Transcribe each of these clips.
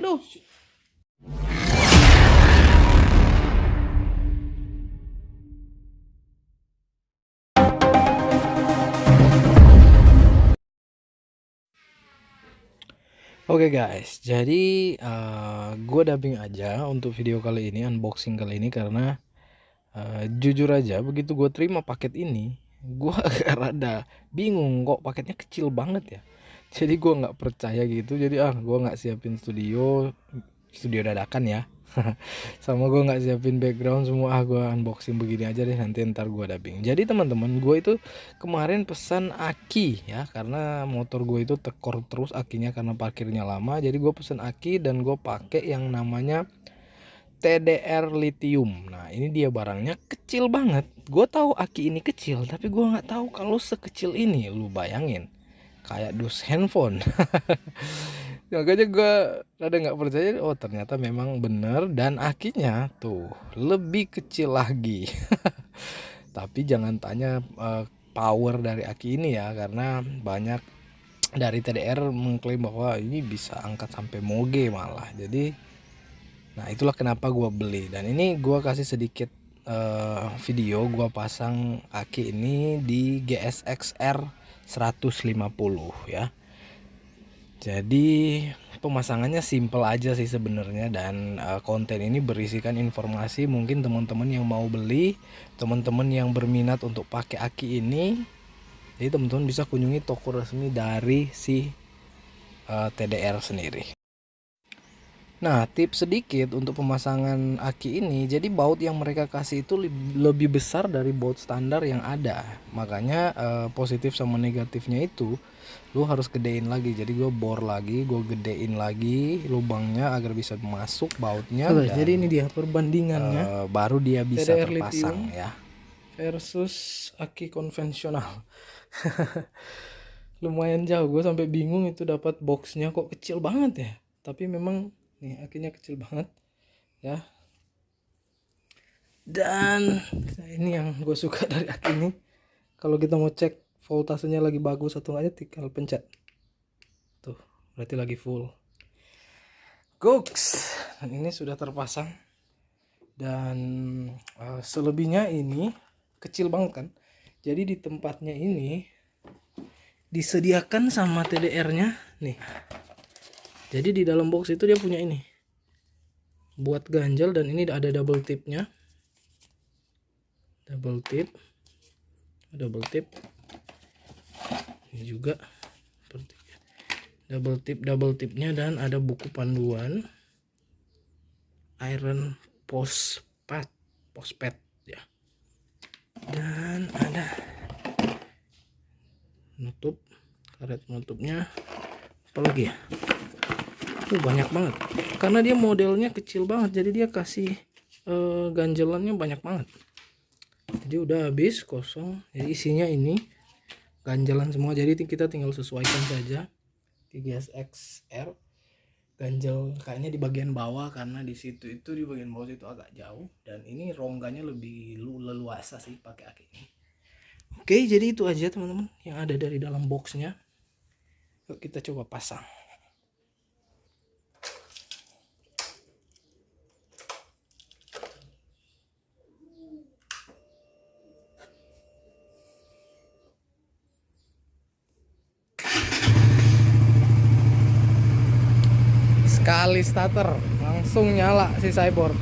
Aduh. Oke guys, jadi gue dubbing aja untuk video kali ini, unboxing kali ini karena jujur aja begitu gue terima paket ini, gue agak rada bingung kok paketnya kecil banget ya. Jadi gue nggak percaya gitu, jadi gue nggak siapin studio dadakan ya. Sama gue nggak siapin background semua, gue unboxing begini aja deh, nanti ntar gue dubbing. Jadi teman-teman, gue itu kemarin pesan aki ya, karena motor gue itu tekor terus akinya karena parkirnya lama. Jadi gue pesan aki dan gue pakai yang namanya TDR lithium. Nah ini dia barangnya, kecil banget. Gue tahu aki ini kecil, tapi gue nggak tahu kalau sekecil ini. Lu bayangin, kayak dus handphone. Makanya gue rada nggak percaya. Oh ternyata memang bener, dan akinya tuh lebih kecil lagi. Tapi jangan tanya power dari aki ini ya, karena banyak dari TDR mengklaim bahwa ini bisa angkat sampai moge malah. Jadi nah itulah kenapa gue beli. Dan ini gue kasih sedikit video gue pasang aki ini di GSX-R 150 ya. Jadi pemasangannya simple aja sih sebenarnya, dan konten ini berisikan informasi. Mungkin teman-teman yang mau beli, teman-teman yang berminat untuk pakai aki ini, jadi teman-teman bisa kunjungi toko resmi dari si TDR sendiri. Nah, tips sedikit untuk pemasangan aki ini. Jadi baut yang mereka kasih itu lebih besar dari baut standar yang ada. Makanya positif sama negatifnya itu lu harus gedein lagi. Jadi gue bor lagi, gue gedein lagi lubangnya agar bisa masuk bautnya. Oke, jadi ini dia perbandingannya baru dia bisa TDR terpasang lithium ya. versus aki konvensional. Lumayan jauh, gue sampai bingung itu dapat boxnya kok kecil banget ya. Tapi memang nih akinya kecil banget ya. Dan ini yang gue suka dari aki ini, kalau kita mau cek voltasenya lagi bagus atau enggaknya tinggal pencet tuh, berarti lagi full. Goks, dan ini sudah terpasang. Dan selebihnya ini kecil banget kan, jadi di tempatnya ini disediakan sama TDR-nya nih. Jadi di dalam box itu dia punya ini buat ganjel, dan ini ada double tipnya, double tip ini juga seperti double tipnya, dan ada buku panduan iron phosphate ya, dan ada nutup, karet penutupnya, apalagi ya, banyak banget karena dia modelnya kecil banget, jadi dia kasih ganjelannya banyak banget. Jadi udah habis kosong, jadi isinya ini ganjelan semua, jadi kita tinggal sesuaikan saja. Di GSX-R ganjel kayaknya di bagian bawah, karena di situ itu di bagian bawah itu agak jauh, dan ini rongganya lebih leluasa sih pakai aki ini. Oke, jadi itu aja teman-teman yang ada dari dalam boxnya. Yuk kita coba pasang. Sekali starter langsung nyala si cyborg.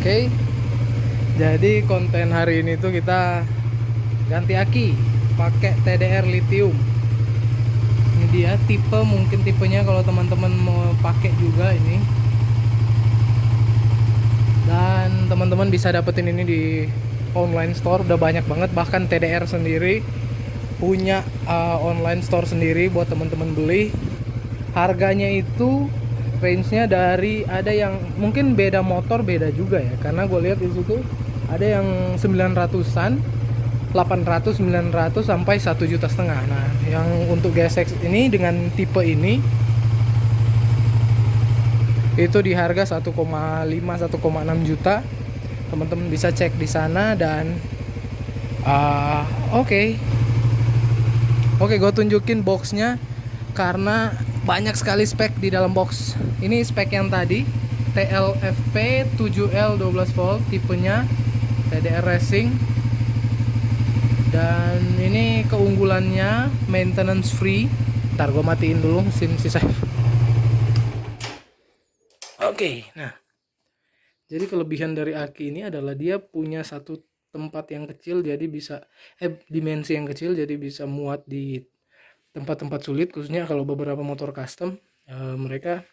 Oke, jadi konten hari ini tuh kita ganti aki pakai TDR lithium. Ini dia tipe, mungkin tipenya kalau teman-teman mau pakai juga ini, dan teman-teman bisa dapetin ini di online store, udah banyak banget. Bahkan TDR sendiri punya online store sendiri buat teman-teman beli. Harganya itu range-nya dari, ada yang mungkin beda motor beda juga ya, karena gue lihat di situ ada yang 900-an, 800, 900 sampai 1,5 juta. Nah, yang untuk GSX ini dengan tipe ini itu di harga 1,5 1,6 juta. Teman-teman bisa cek di sana. Dan oke, gue tunjukin boxnya karena banyak sekali spek di dalam box. Ini spek yang tadi TLFP 7L 12 volt, tipenya TDR Racing. Dan ini keunggulannya maintenance free. Ntar gue matiin dulu mesin sisa. Oke, nah jadi kelebihan dari aki ini adalah dia punya satu tempat yang kecil, jadi bisa dimensi yang kecil, jadi bisa muat di tempat-tempat sulit, khususnya kalau beberapa motor custom mereka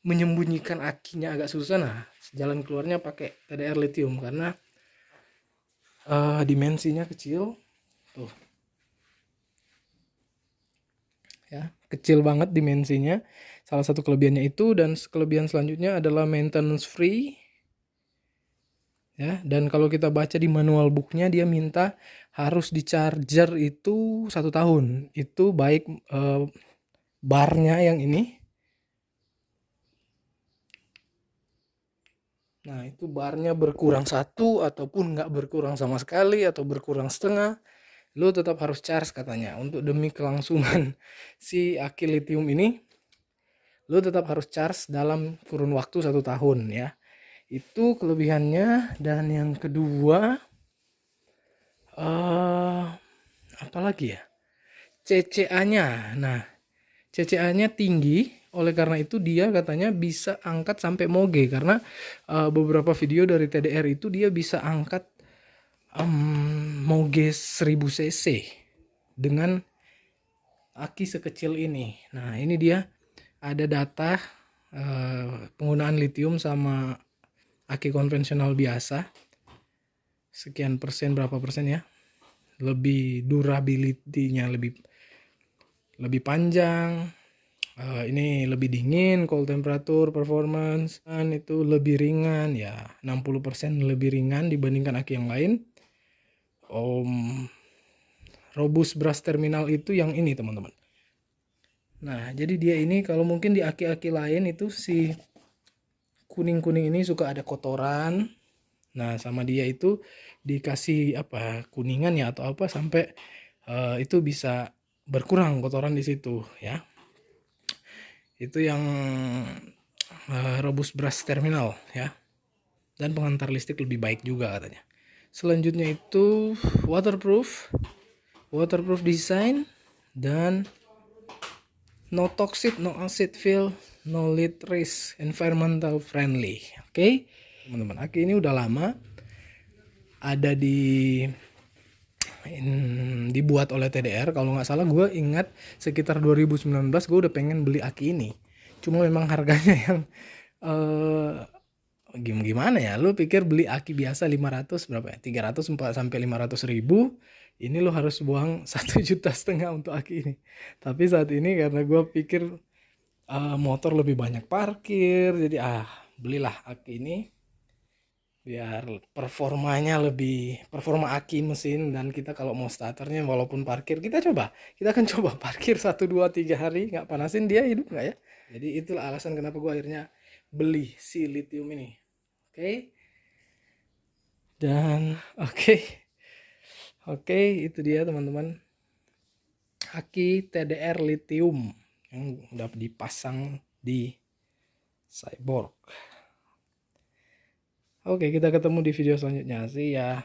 menyembunyikan akinya agak susah. Nah, jalan keluarnya pakai TDR lithium karena dimensinya kecil tuh ya, kecil banget dimensinya. Salah satu kelebihannya itu. Dan kelebihan selanjutnya adalah maintenance free ya. Dan kalau kita baca di manual booknya, dia minta harus di charger itu 1 tahun. Itu baik barnya yang ini. Nah, itu barnya berkurang 1 ataupun nggak berkurang sama sekali atau berkurang setengah, lo tetap harus charge katanya. Untuk demi kelangsungan si aki lithium ini, lo tetap harus charge dalam kurun waktu 1 tahun ya. Itu kelebihannya. Dan yang kedua, apa lagi ya, CCA-nya. Nah, CCA-nya tinggi, oleh karena itu dia katanya bisa angkat sampai moge. Karena beberapa video dari TDR itu dia bisa angkat moge 1000 cc dengan aki sekecil ini. Nah, ini dia ada data penggunaan lithium sama aki konvensional biasa. Sekian persen, berapa persen ya, lebih durability-nya lebih panjang, ini lebih dingin, cold temperature, performance, dan itu lebih ringan ya, 60% lebih ringan dibandingkan aki yang lain. Robust brush terminal itu yang ini teman-teman. Nah, jadi dia ini kalau mungkin di aki-aki lain itu si kuning-kuning ini suka ada kotoran. Nah, sama dia itu dikasih apa, kuningan ya atau apa, sampai itu bisa berkurang kotoran di situ ya. Itu yang robust brush terminal ya. Dan pengantar listrik lebih baik juga katanya. Selanjutnya itu waterproof design, dan no toxic, no acid fill, no lead risk, environmental friendly. Oke, teman-teman, aki ini udah lama ada dibuat oleh TDR. Kalau nggak salah gue ingat sekitar 2019 gue udah pengen beli aki ini. Cuma memang harganya yang gimana ya, lu pikir beli aki biasa 500 berapa ya, 300 sampai 500 ribu, ini lu harus buang 1,5 juta untuk aki ini. Tapi saat ini karena gue pikir motor lebih banyak parkir, jadi belilah aki ini biar performa aki mesin. Dan kita kalau mau starternya walaupun parkir, kita akan coba parkir 1, 2, 3 hari nggak panasin, dia hidup nggak ya. Jadi itulah alasan kenapa gue akhirnya beli si lithium ini. Oke. Dan oke, itu dia teman-teman, aki TDR lithium yang udah dipasang di Cyborg. Oke, kita ketemu di video selanjutnya sih ya.